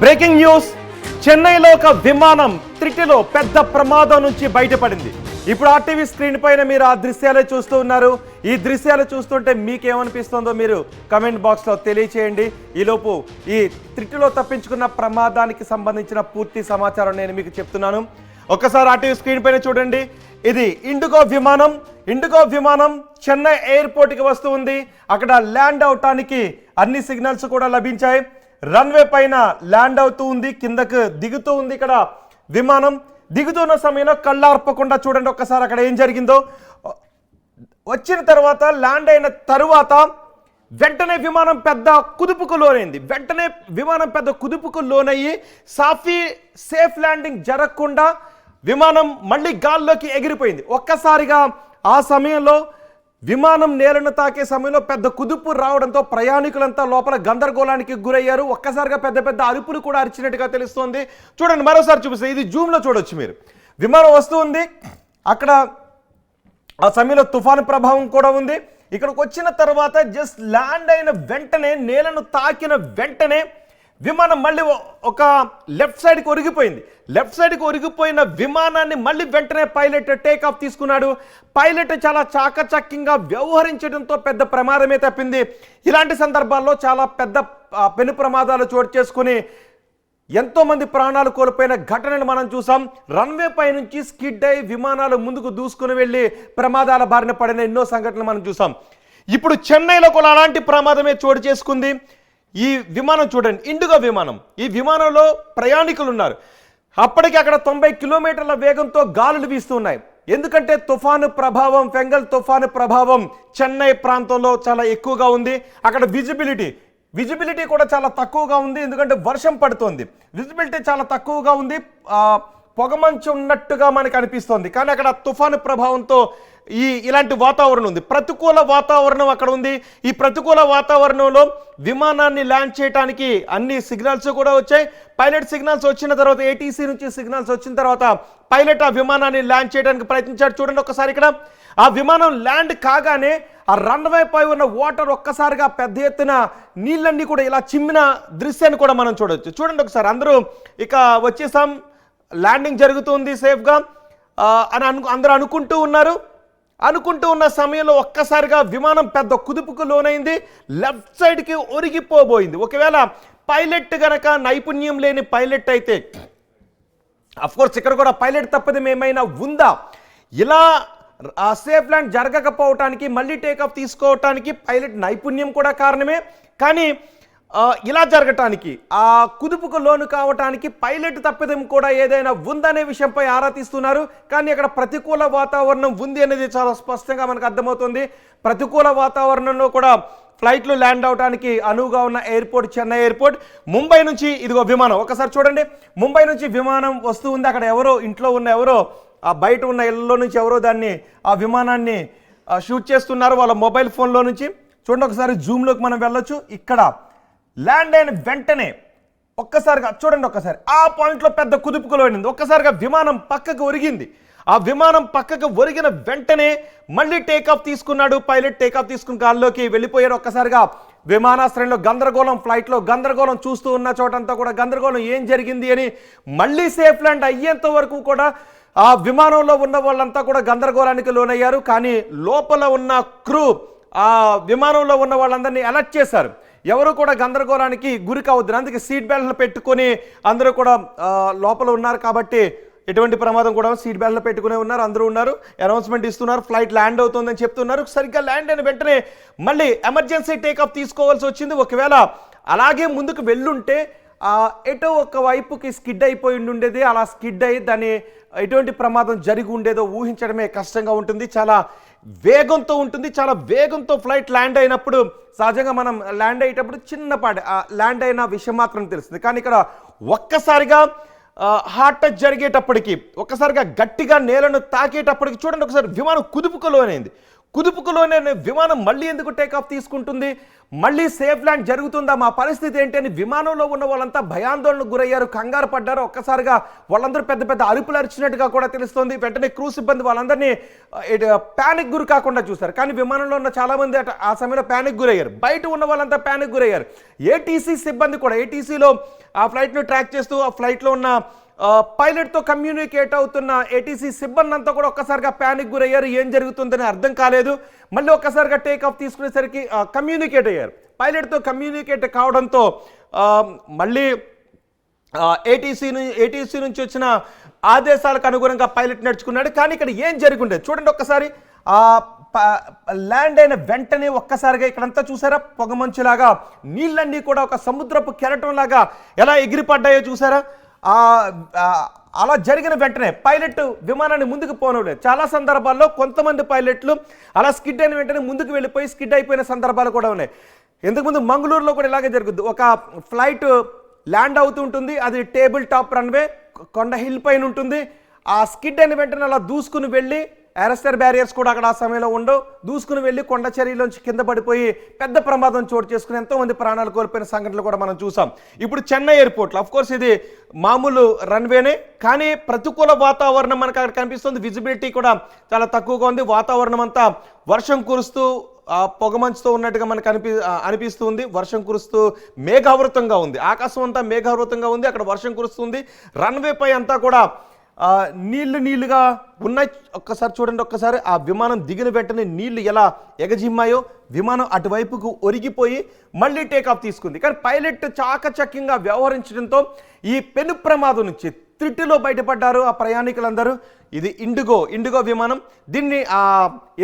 Breaking news. చెన్నైలో ఒక విమానం త్రిటిలో పెద్ద ప్రమాదం నుంచి బయటపడింది. ఇప్పుడు ఆర్టీవీ స్క్రీన్ పైన మీరు ఆ దృశ్యాలే చూస్తూ ఉన్నారు. ఈ దృశ్యాలు చూస్తుంటే మీకేమనిపిస్తుందో మీరు కమెంట్ బాక్స్లో తెలియచేయండి. ఈలోపు ఈ త్రిటిలో తప్పించుకున్న ప్రమాదానికి సంబంధించిన పూర్తి సమాచారం నేను మీకు చెప్తున్నాను. ఒక్కసారి ఆర్టీవీ స్క్రీన్ పైన చూడండి. ఇది ఇండిగో విమానం చెన్నై ఎయిర్పోర్ట్కి వస్తూ ఉంది. అక్కడ ల్యాండ్ అవటానికి అన్ని సిగ్నల్స్ కూడా లభించాయి. రన్వే పైన ల్యాండ్ అవుతూ ఉంది, కిందకు దిగుతూ ఉంది. ఇక్కడ విమానం దిగుతున్న సమయంలో కళ్ళార్పకుండా చూడండి ఒక్కసారి అక్కడ ఏం జరిగిందో. వచ్చిన తర్వాత ల్యాండ్ అయిన తరువాత వెంటనే విమానం పెద్ద కుదుపుకు లోనయ్యి సేఫ్ ల్యాండింగ్ జరగకుండా విమానం మళ్ళీ గాల్లోకి ఎగిరిపోయింది. ఒక్కసారిగా ఆ సమయంలో విమానం నేలను తాకే సమయంలో పెద్ద కుదుపు రావడంతో ప్రయాణికులంతా లోపల గందరగోళానికి గురయ్యారు. ఒక్కసారిగా పెద్ద పెద్ద అరుపులు కూడా అరిచినట్టుగా తెలుస్తోంది. చూడండి, మరోసారి చూపిస్తే ఇది జూమ్లో చూడొచ్చు మీరు. విమానం వస్తూ ఉంది, అక్కడ ఆ సమయంలో తుఫాను ప్రభావం కూడా ఉంది. ఇక్కడికి వచ్చిన తర్వాత జస్ట్ ల్యాండ్ అయిన వెంటనే, నేలను తాకిన వెంటనే విమానం మళ్ళీ ఒక లెఫ్ట్ సైడ్కి ఒరిగిపోయిన విమానాన్ని మళ్ళీ వెంటనే పైలట్ టేక్ ఆఫ్ తీసుకున్నాడు. పైలట్ చాలా చాకచక్యంగా వ్యవహరించడంతో పెద్ద ప్రమాదమే తప్పింది. ఇలాంటి సందర్భాల్లో చాలా పెద్ద పెను ప్రమాదాలు చోటు చేసుకుని ఎంతోమంది ప్రాణాలు కోల్పోయిన ఘటనలు మనం చూసాం. రన్వే పై నుంచి స్కిడ్ అయి విమానాలు ముందుకు దూసుకుని వెళ్ళి ప్రమాదాల బారిన పడిన ఎన్నో సంఘటనలు మనం చూసాం. ఇప్పుడు చెన్నైలో కూడా అలాంటి ప్రమాదమే చోటు చేసుకుంది. ఈ విమానం చూడండి, ఇండిగో విమానం. ఈ విమానంలో ప్రయాణికులు ఉన్నారు. అప్పటికి అక్కడ 90 కిలోమీటర్ల వేగంతో గాలులు వీస్తున్నాయి. ఎందుకంటే ఫెంగల్ తుఫాను ప్రభావం చెన్నై ప్రాంతంలో చాలా ఎక్కువగా ఉంది. అక్కడ విజిబిలిటీ కూడా చాలా తక్కువగా ఉంది. ఎందుకంటే వర్షం పడుతోంది, విజిబిలిటీ చాలా తక్కువగా ఉంది. పొగమంచు ఉన్నట్టుగా మనకు అనిపిస్తోంది. కానీ అక్కడ తుఫాను ప్రభావంతో ఇలాంటి వాతావరణం ఉంది. ప్రతికూల వాతావరణం అక్కడ ఉంది. ఈ ప్రతికూల వాతావరణంలో విమానాన్ని ల్యాండ్ చేయడానికి అన్ని సిగ్నల్స్ కూడా వచ్చాయి. పైలట్ సిగ్నల్స్ వచ్చిన తర్వాత, ఏటీసీ నుంచి సిగ్నల్స్ వచ్చిన తర్వాత పైలట్ ఆ విమానాన్ని ల్యాండ్ చేయడానికి ప్రయత్నించాడు. చూడండి ఒకసారి, ఇక్కడ ఆ విమానం ల్యాండ్ కాగానే ఆ రన్వే పై ఉన్న వాటర్ ఒక్కసారిగా పెద్ద ఎత్తున నీళ్ళన్నీ కూడా ఇలా చిమ్మిన దృశ్యాన్ని కూడా మనం చూడవచ్చు. చూడండి ఒకసారి, అందరూ ఇక వచ్చేసాం, ల్యాండింగ్ జరుగుతుంది సేఫ్గా అని అందరూ అనుకుంటూ ఉన్న సమయంలో ఒక్కసారిగా విమానం పెద్ద కుదుపుకు లోనైంది, లెఫ్ట్ సైడ్కి ఒరిగిపోబోయింది. ఒకవేళ పైలట్ గనక నైపుణ్యం లేని పైలట్ అయితే, అఫ్కోర్స్ ఇక్కడ కూడా పైలట్ తప్పది ఏమైనా ఉందా, ఇలా సేఫ్ ల్యాండ్ జరగకపోవటానికి, మళ్ళీ టేకాఫ్ తీసుకోవటానికి పైలట్ నైపుణ్యం కూడా కారణమే. కానీ ఇలా జరగటానికి, ఆ కుదుపుకు లోను కావటానికి పైలట్ తప్పిదం కూడా ఏదైనా ఉందనే విషయంపై ఆరా తీస్తున్నారు. కానీ అక్కడ ప్రతికూల వాతావరణం ఉంది అనేది చాలా స్పష్టంగా మనకు అర్థమవుతుంది. ప్రతికూల వాతావరణంలో కూడా ఫ్లైట్లు ల్యాండ్ అవడానికి అనువుగా ఉన్న ఎయిర్పోర్ట్ చెన్నై ఎయిర్పోర్ట్. ముంబై నుంచి ఇదిగో విమానం, ఒకసారి చూడండి, ముంబై నుంచి విమానం వస్తూ ఉంది. అక్కడ ఇంట్లో ఉన్న ఎవరో ఆ బయట ఉన్న ఇళ్ళలో నుంచి ఎవరో ఆ విమానాన్ని షూట్ చేస్తున్నారు వాళ్ళ మొబైల్ ఫోన్లో నుంచి. చూడండి ఒకసారి, జూమ్లోకి మనం వెళ్ళొచ్చు. ఇక్కడ ల్యాండ్ అయిన వెంటనే ఒక్కసారిగా చూడండి, ఆ పాయింట్లో పెద్ద కుదుపుకులో ఉండింది. ఒక్కసారిగా విమానం పక్కకు ఒరిగింది. ఆ విమానం పక్కకు ఒరిగిన వెంటనే మళ్ళీ టేకాఫ్ తీసుకున్నాడు పైలట్. టేకాఫ్ తీసుకుని గాల్లోకి వెళ్ళిపోయారు. ఒక్కసారిగా విమానాశ్రయంలో గందరగోళం, ఫ్లైట్లో గందరగోళం, చూస్తూ ఉన్న చోటంతా కూడా గందరగోళం, ఏం జరిగింది అని. మళ్ళీ సేఫ్ ల్యాండ్ అయ్యేంత వరకు కూడా ఆ విమానంలో ఉన్న వాళ్ళంతా కూడా గందరగోళానికి లోనయ్యారు. కానీ లోపల ఉన్న క్రూ, ఆ విమానంలో ఉన్న వాళ్ళందరినీ అలర్ట్ చేశారు, ఎవరు కూడా గందరగోళానికి గురి కావద్దు. అందుకే సీట్ బెల్ట్లు పెట్టుకొని అందరూ కూడా లోపల ఉన్నారు. కాబట్టి ఎటువంటి ప్రమాదం కూడా, సీట్ బెల్ట్లు పెట్టుకునే ఉన్నారు, అందరూ ఉన్నారు, అనౌన్స్మెంట్ ఇస్తున్నారు, ఫ్లైట్ ల్యాండ్ అవుతుందని చెప్తున్నారు. సరిగ్గా ల్యాండ్ అయిన వెంటనే మళ్ళీ ఎమర్జెన్సీ టేకాఫ్ తీసుకోవాల్సి వచ్చింది. ఒకవేళ అలాగే ముందుకు వెళ్ళుంటే ఎటో ఒక వైపుకి స్కిడ్ అయిపోయి ఉండేది. అలా స్కిడ్ అయ్యి దాన్ని ఎటువంటి ప్రమాదం జరిగి ఉండేదో ఊహించడమే కష్టంగా ఉంటుంది. చాలా వేగంతో ఉంటుంది. చాలా వేగంతో ఫ్లైట్ ల్యాండ్ అయినప్పుడు సహజంగా మనం ల్యాండ్ అయ్యేటప్పుడు చిన్నపాటి ల్యాండ్ అయిన విషయం మాత్రం తెలుస్తుంది. కానీ ఇక్కడ ఒక్కసారిగా హార్ట్ టచ్ జరిగేటప్పటికి, ఒక్కసారిగా గట్టిగా నేలను తాకేటప్పటికి చూడండి ఒకసారి, విమానం కుదుపుకు లోనైంది. కుదుపుకులోనే విమానం మళ్ళీ ఎందుకు టేకాఫ్ తీసుకుంటుంది, మళ్ళీ సేఫ్ ల్యాండ్ జరుగుతుందా, మా పరిస్థితి ఏంటి అని విమానంలో ఉన్న వాళ్ళంతా భయాందోళనకు గురయ్యారు, కంగారు పడ్డారు. ఒక్కసారిగా వాళ్ళందరూ పెద్ద పెద్ద అరుపులు అరిచినట్టుగా కూడా తెలుస్తోంది. వెంటనే క్రూ సిబ్బంది వాళ్ళందరినీ ప్యానిక్ గురి కాకుండా చూశారు. కానీ విమానంలో ఉన్న చాలామంది ఆ సమయంలో ప్యానిక్ గురయ్యారు, బయట ఉన్న వాళ్ళంతా ప్యానిక్ గురయ్యారు. ఏటీసీ సిబ్బంది కూడా ఏటీసీలో ఆ ఫ్లైట్ను ట్రాక్ చేస్తూ ఆ ఫ్లైట్లో ఉన్న పైలట్తో కమ్యూనికేట్ అవుతున్న ఏటీసీ సిబ్బంది అంతా కూడా ఒక్కసారిగా ప్యానిక్ గురయ్యారు. ఏం జరుగుతుందని అర్థం కాలేదు. మళ్ళీ ఒక్కసారిగా టేక్ ఆఫ్ తీసుకునేసరికి కమ్యూనికేట్ అయ్యారు. పైలట్తో కమ్యూనికేట్ కావడంతో మళ్ళీ ఏటీసీ నుంచి వచ్చిన ఆదేశాలకు అనుగుణంగా పైలట్ నడుచుకున్నాడు. కానీ ఇక్కడ ఏం జరిగిండేది చూడండి ఒక్కసారి. ల్యాండ్ అయిన వెంటనే ఒక్కసారిగా ఇక్కడంతా చూసారా, పొగమంచులాగా నీళ్ళన్నీ కూడా ఒక సముద్రపు కెరటం లాగా ఎలా ఎగిరిపడ్డాయో చూసారా. అలా జరిగిన వెంటనే పైలట్ విమానాన్ని ముందుకు పోనలేదు. చాలా సందర్భాల్లో కొంతమంది పైలట్లు అలా స్కిడ్ అయిన వెంటనే ముందుకు వెళ్ళిపోయి స్కిడ్ అయిపోయిన సందర్భాలు కూడా ఉన్నాయి. ఇంతకుముందు మంగళూరులో కూడా ఇలాగే జరుగుద్ది. ఒక ఫ్లైట్ ల్యాండ్ అవుతుంటుంది, అది టేబుల్ టాప్ రన్వే, కొండ హిల్ పైన ఉంటుంది. ఆ స్కిడ్ అయిన వెంటనే అలా దూసుకుని వెళ్ళి, అరెస్టర్ బ్యారియర్స్ కూడా అక్కడ ఆ సమయంలో ఉండవు, దూసుకుని వెళ్ళి కొండ చర్యలోంచి కింద పడిపోయి పెద్ద ప్రమాదం చోటు చేసుకుని ఎంతోమంది ప్రాణాలు కోల్పోయిన సంఘటనలు కూడా మనం చూసాం. ఇప్పుడు చెన్నై ఎయిర్పోర్ట్లో అఫ్కోర్స్ ఇది మామూలు రన్వేనే, కానీ ప్రతికూల వాతావరణం మనకు అక్కడ కనిపిస్తుంది. విజిబిలిటీ కూడా చాలా తక్కువగా ఉంది. వాతావరణం అంతా వర్షం కురుస్తూ పొగమంచుతో ఉన్నట్టుగా మనకు అనిపిస్తుంది. వర్షం కురుస్తూ మేఘావృతంగా ఉంది, ఆకాశం అంతా మేఘావృతంగా ఉంది, అక్కడ వర్షం కురుస్తుంది. రన్వే పై అంతా కూడా నీళ్లుగా ఉన్నాయి. ఒక్కసారి చూడండి, ఒక్కసారి ఆ విమానం దిగిన వెంటనే నీళ్లు ఎలా ఎగజిమ్మాయో, విమానం అటువైపుకు ఒరిగిపోయి మళ్ళీ టేకాఫ్ తీసుకుంది. కానీ పైలట్ చాకచక్యంగా వ్యవహరించడంతో ఈ పెను ప్రమాదం నుంచి త్రిటిలో బయటపడ్డారు ఆ ప్రయాణికులందరూ. ఇది ఇండిగో విమానం. దీన్ని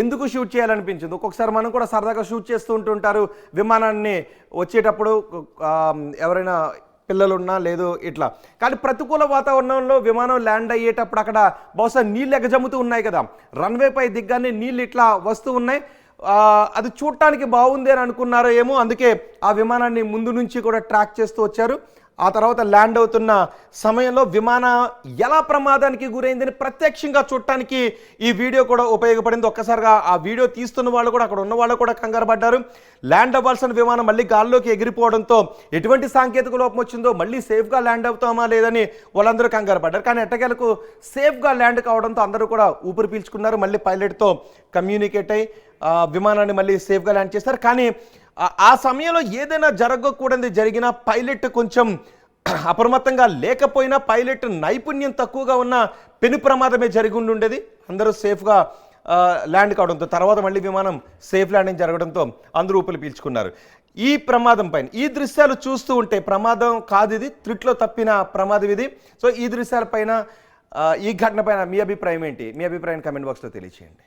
ఎందుకు షూట్ చేయాలనిపించింది, ఒక్కొక్కసారి మనం కూడా సరదాగా షూట్ చేస్తూ ఉంటుంటారు విమానాన్ని వచ్చేటప్పుడు, ఎవరైనా పిల్లలున్నా లేదు ఇట్లా. కానీ ప్రతికూల వాతావరణంలో విమానం ల్యాండ్ అయ్యేటప్పుడు అక్కడ బహుశా నీళ్ళు ఎగజమ్ముతూ ఉన్నాయి కదా, రన్వే పై దిగ్గానే నీళ్ళు ఇట్లా వస్తూ ఉన్నాయి. అది చూడటానికి బాగుంది అని అనుకున్నారో ఏమో, అందుకే ఆ విమానాన్ని ముందు నుంచి కూడా ట్రాక్ చేస్తూ వచ్చారు. ఆ తర్వాత ల్యాండ్ అవుతున్న సమయంలో విమానం ఎలా ప్రమాదానికి గురైందని ప్రత్యక్షంగా చూడటానికి ఈ వీడియో కూడా ఉపయోగపడింది. ఒక్కసారిగా ఆ వీడియో తీస్తున్న వాళ్ళు కూడా, అక్కడ ఉన్న వాళ్ళు కూడా కంగారు పడ్డారు. ల్యాండ్ అవ్వాల్సిన విమానం మళ్ళీ గాల్లోకి ఎగిరిపోవడంతో ఎటువంటి సాంకేతిక లోపం వచ్చిందో, మళ్ళీ సేఫ్గా ల్యాండ్ అవుతామా లేదని వాళ్ళందరూ కంగారు పడ్డారు. కానీ ఎట్టకేలకు సేఫ్గా ల్యాండ్ కావడంతో అందరూ కూడా ఊపిరి పీల్చుకున్నారు. మళ్ళీ పైలట్తో కమ్యూనికేట్ అయ్యి విమానాన్ని మళ్ళీ సేఫ్గా ల్యాండ్ చేస్తారు. కానీ ఆ సమయంలో ఏదైనా జరగకూడదు జరిగినా, పైలట్ కొంచెం అప్రమత్తంగా లేకపోయినా, పైలట్ నైపుణ్యం తక్కువగా ఉన్న పెను ప్రమాదమే జరిగి ఉండేది. అందరూ సేఫ్గా ల్యాండ్ కావడంతో, తర్వాత మళ్ళీ విమానం సేఫ్ ల్యాండింగ్ జరగడంతో అందరూ ఊపిరి పీల్చుకున్నారు. ఈ ప్రమాదం పైన ఈ దృశ్యాలు చూస్తూ ఉంటే, ప్రమాదం కాదు ఇది, త్రిట్లో తప్పిన ప్రమాదం ఇది. సో ఈ దృశ్యాలపైన, ఈ ఘటన పైన మీ అభిప్రాయం ఏంటి? మీ అభిప్రాయం కమెంట్ బాక్స్లో తెలియజేయండి.